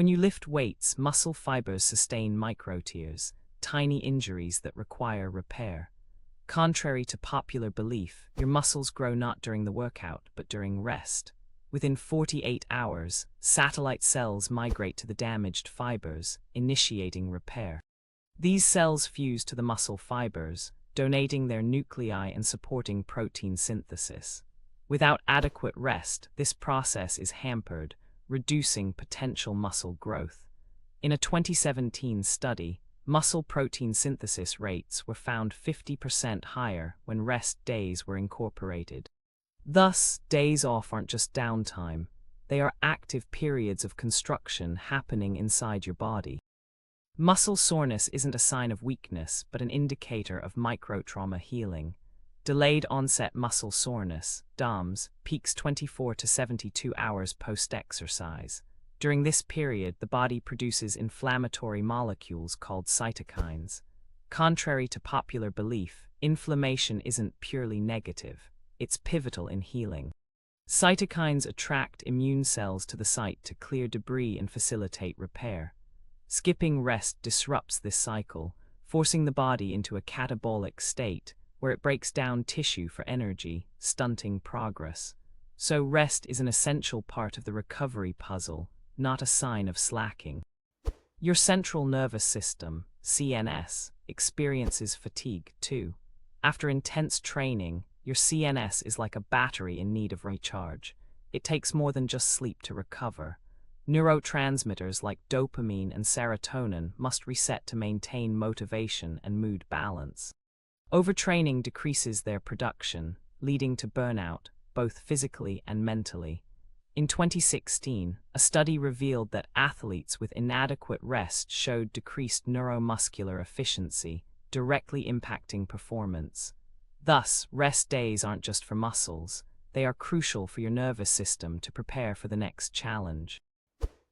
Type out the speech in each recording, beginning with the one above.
When you lift weights, muscle fibers sustain micro-tears, tiny injuries that require repair. Contrary to popular belief, your muscles grow not during the workout, but during rest. Within 48 hours, satellite cells migrate to the damaged fibers, initiating repair. These cells fuse to the muscle fibers, donating their nuclei and supporting protein synthesis. Without adequate rest, this process is hampered, reducing potential muscle growth. In a 2017 study, muscle protein synthesis rates were found 50% higher when rest days were incorporated. Thus, days off aren't just downtime, they are active periods of construction happening inside your body. Muscle soreness isn't a sign of weakness, but an indicator of microtrauma healing. Delayed onset muscle soreness, DOMS, peaks 24 to 72 hours post-exercise. During this period, the body produces inflammatory molecules called cytokines. Contrary to popular belief, inflammation isn't purely negative, it's pivotal in healing. Cytokines attract immune cells to the site to clear debris and facilitate repair. Skipping rest disrupts this cycle, forcing the body into a catabolic state, where it breaks down tissue for energy, stunting progress. So rest is an essential part of the recovery puzzle, not a sign of slacking. Your central nervous system, CNS, experiences fatigue too. After intense training, your CNS is like a battery in need of recharge. It takes more than just sleep to recover. Neurotransmitters like dopamine and serotonin must reset to maintain motivation and mood balance. Overtraining decreases their production, leading to burnout, both physically and mentally. In 2016, a study revealed that athletes with inadequate rest showed decreased neuromuscular efficiency, directly impacting performance. Thus, rest days aren't just for muscles, they are crucial for your nervous system to prepare for the next challenge.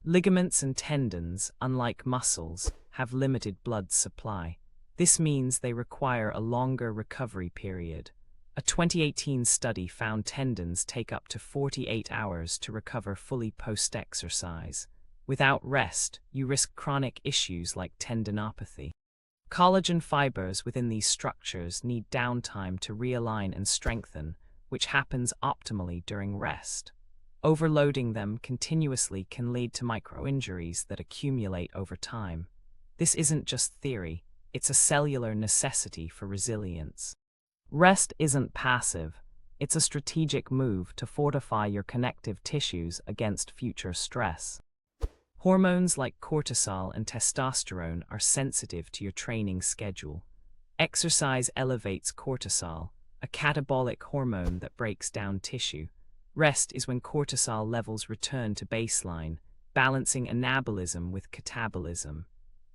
Ligaments and tendons, unlike muscles, have limited blood supply. This means they require a longer recovery period. A 2018 study found tendons take up to 48 hours to recover fully post-exercise. Without rest, you risk chronic issues like tendinopathy. Collagen fibers within these structures need downtime to realign and strengthen, which happens optimally during rest. Overloading them continuously can lead to micro-injuries that accumulate over time. This isn't just theory, it's a cellular necessity for resilience. Rest isn't passive, it's a strategic move to fortify your connective tissues against future stress. Hormones like cortisol and testosterone are sensitive to your training schedule. Exercise elevates cortisol, a catabolic hormone that breaks down tissue. Rest is when cortisol levels return to baseline, balancing anabolism with catabolism.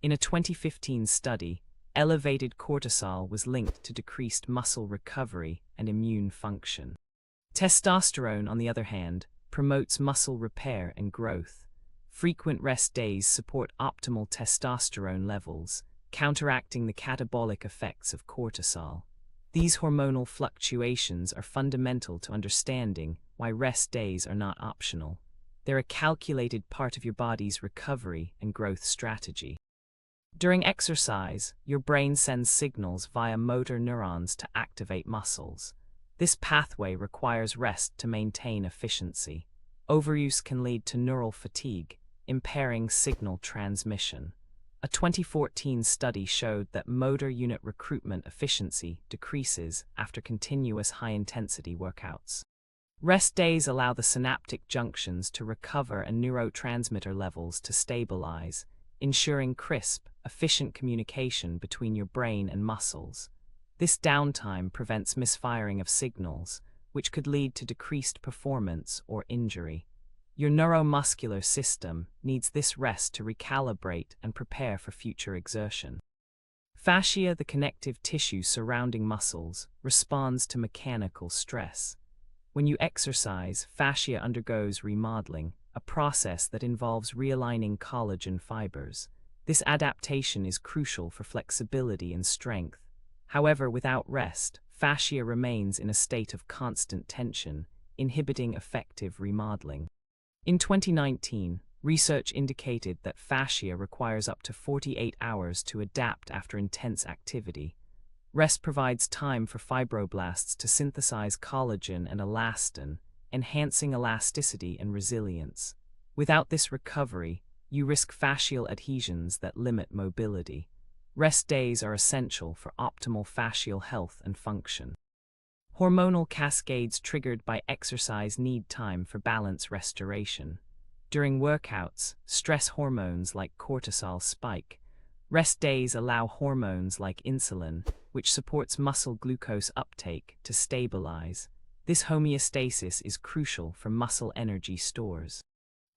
In a 2015 study, elevated cortisol was linked to decreased muscle recovery and immune function. Testosterone, on the other hand, promotes muscle repair and growth. Frequent rest days support optimal testosterone levels, counteracting the catabolic effects of cortisol. These hormonal fluctuations are fundamental to understanding why rest days are not optional. They're a calculated part of your body's recovery and growth strategy. During exercise, your brain sends signals via motor neurons to activate muscles. This pathway requires rest to maintain efficiency. Overuse can lead to neural fatigue, impairing signal transmission. A 2014 study showed that motor unit recruitment efficiency decreases after continuous high-intensity workouts. Rest days allow the synaptic junctions to recover and neurotransmitter levels to stabilize, ensuring crisp, efficient communication between your brain and muscles. This downtime prevents misfiring of signals, which could lead to decreased performance or injury. Your neuromuscular system needs this rest to recalibrate and prepare for future exertion. Fascia, the connective tissue surrounding muscles, responds to mechanical stress. When you exercise, fascia undergoes remodeling, a process that involves realigning collagen fibers. This adaptation is crucial for flexibility and strength. However, without rest, fascia remains in a state of constant tension, inhibiting effective remodeling. In 2019, Research indicated that fascia requires up to 48 hours to adapt after intense activity. Rest provides time for fibroblasts to synthesize collagen and elastin, enhancing elasticity and resilience. Without this recovery, you risk fascial adhesions that limit mobility. Rest days are essential for optimal fascial health and function. Hormonal cascades triggered by exercise need time for balance restoration. During workouts, stress hormones like cortisol spike. Rest days allow hormones like insulin, which supports muscle glucose uptake, to stabilize. This homeostasis is crucial for muscle energy stores.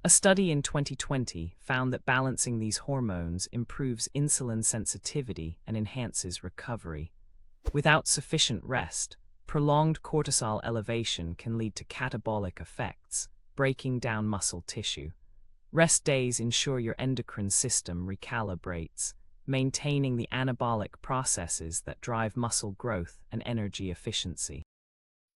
A study in 2020 found that balancing these hormones improves insulin sensitivity and enhances recovery. Without sufficient rest, prolonged cortisol elevation can lead to catabolic effects, breaking down muscle tissue. Rest days ensure your endocrine system recalibrates, maintaining the anabolic processes that drive muscle growth and energy efficiency.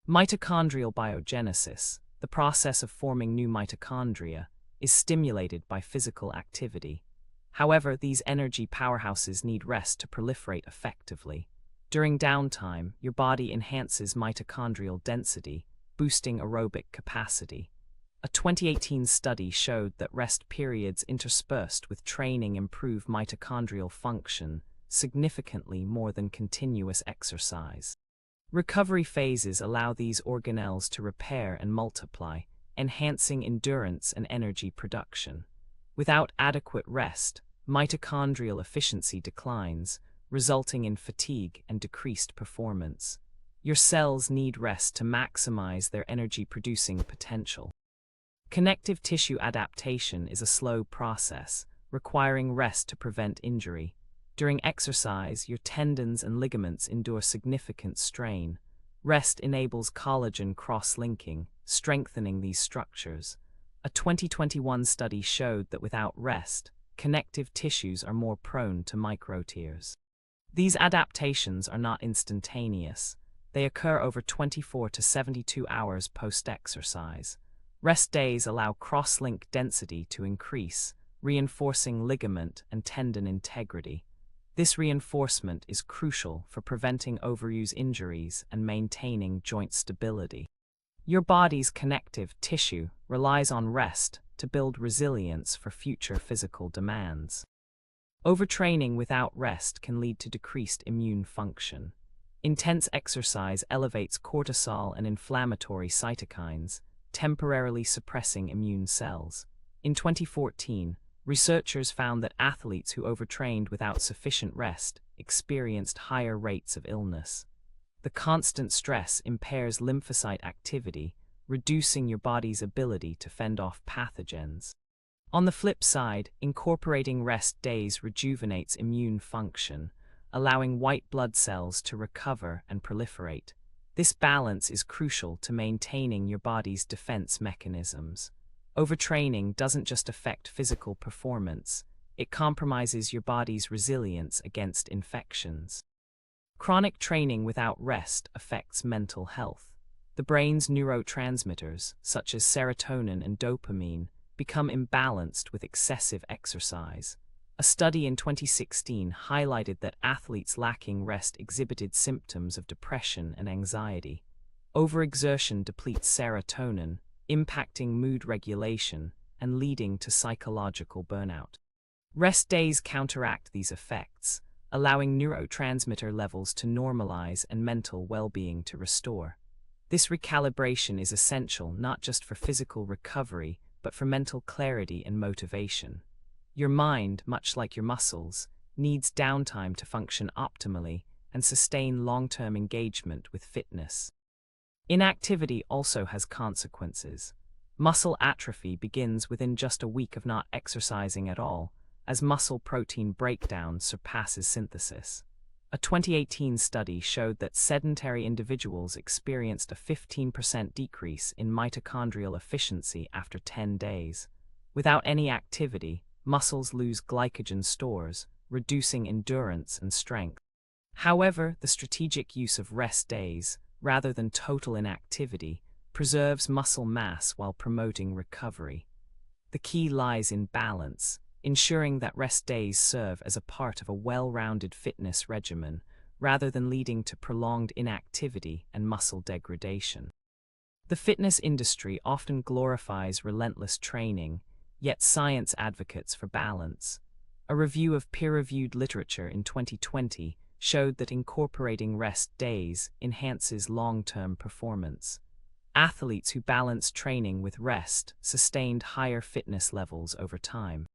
Mitochondrial biogenesis, the process of forming new mitochondria, is stimulated by physical activity. However, these energy powerhouses need rest to proliferate effectively. During downtime, your body enhances mitochondrial density, boosting aerobic capacity. A 2018 study showed that rest periods interspersed with training improve mitochondrial function significantly more than continuous exercise. Recovery phases allow these organelles to repair and multiply, enhancing endurance and energy production. Without adequate rest, mitochondrial efficiency declines, resulting in fatigue and decreased performance. Your cells need rest to maximize their energy-producing potential. Connective tissue adaptation is a slow process, requiring rest to prevent injury. During exercise, your tendons and ligaments endure significant strain. Rest enables collagen cross-linking, strengthening these structures. A 2021 study showed that without rest, connective tissues are more prone to microtears. These adaptations are not instantaneous. They occur over 24 to 72 hours post-exercise. Rest days allow cross-link density to increase, reinforcing ligament and tendon integrity. This reinforcement is crucial for preventing overuse injuries and maintaining joint stability. Your body's connective tissue relies on rest to build resilience for future physical demands. Overtraining without rest can lead to decreased immune function. Intense exercise elevates cortisol and inflammatory cytokines, temporarily suppressing immune cells. In 2014, researchers found that athletes who overtrained without sufficient rest experienced higher rates of illness. The constant stress impairs lymphocyte activity, reducing your body's ability to fend off pathogens. On the flip side, incorporating rest days rejuvenates immune function, allowing white blood cells to recover and proliferate. This balance is crucial to maintaining your body's defense mechanisms. Overtraining doesn't just affect physical performance, it compromises your body's resilience against infections. Chronic training without rest affects mental health. The brain's neurotransmitters, such as serotonin and dopamine, become imbalanced with excessive exercise. A study in 2016 highlighted that athletes lacking rest exhibited symptoms of depression and anxiety. Overexertion depletes serotonin, impacting mood regulation and leading to psychological burnout. Rest days counteract these effects, allowing neurotransmitter levels to normalize and mental well-being to restore. This recalibration is essential not just for physical recovery, but for mental clarity and motivation. Your mind, much like your muscles, needs downtime to function optimally and sustain long-term engagement with fitness. Inactivity also has consequences. Muscle atrophy begins within just a week of not exercising at all, as muscle protein breakdown surpasses synthesis. A 2018 study showed that sedentary individuals experienced a 15% decrease in mitochondrial efficiency after 10 days. Without any activity, muscles lose glycogen stores, reducing endurance and strength. However, the strategic use of rest days, rather than total inactivity, preserves muscle mass while promoting recovery. The key lies in balance, ensuring that rest days serve as a part of a well-rounded fitness regimen, rather than leading to prolonged inactivity and muscle degradation. The fitness industry often glorifies relentless training, yet science advocates for balance. A review of peer-reviewed literature in 2020 showed that incorporating rest days enhances long-term performance. Athletes who balanced training with rest sustained higher fitness levels over time.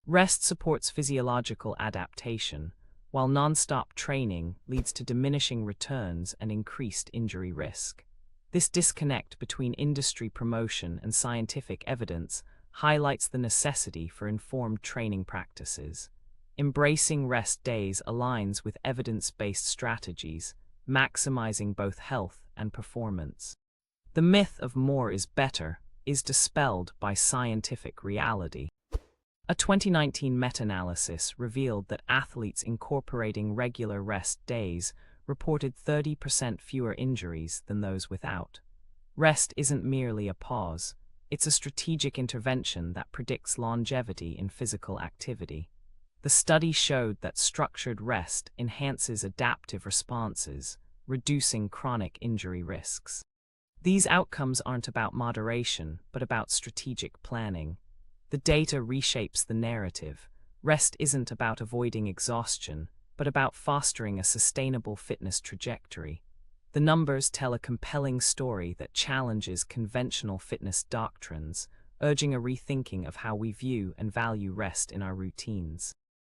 Rest supports physiological adaptation, while nonstop training leads to diminishing returns and increased injury risk. This disconnect between industry promotion and scientific evidence highlights the necessity for informed training practices. Embracing rest days aligns with evidence-based strategies, maximizing both health and performance. The myth of more is better is dispelled by scientific reality. A 2019 meta-analysis revealed that athletes incorporating regular rest days reported 30% fewer injuries than those without. Rest isn't merely a pause, it's a strategic intervention that predicts longevity in physical activity. The study showed that structured rest enhances adaptive responses, reducing chronic injury risks. These outcomes aren't about moderation, but about strategic planning. The data reshapes the narrative. Rest isn't about avoiding exhaustion, but about fostering a sustainable fitness trajectory. The numbers tell a compelling story that challenges conventional fitness doctrines, urging a rethinking of how we view and value rest in our routines.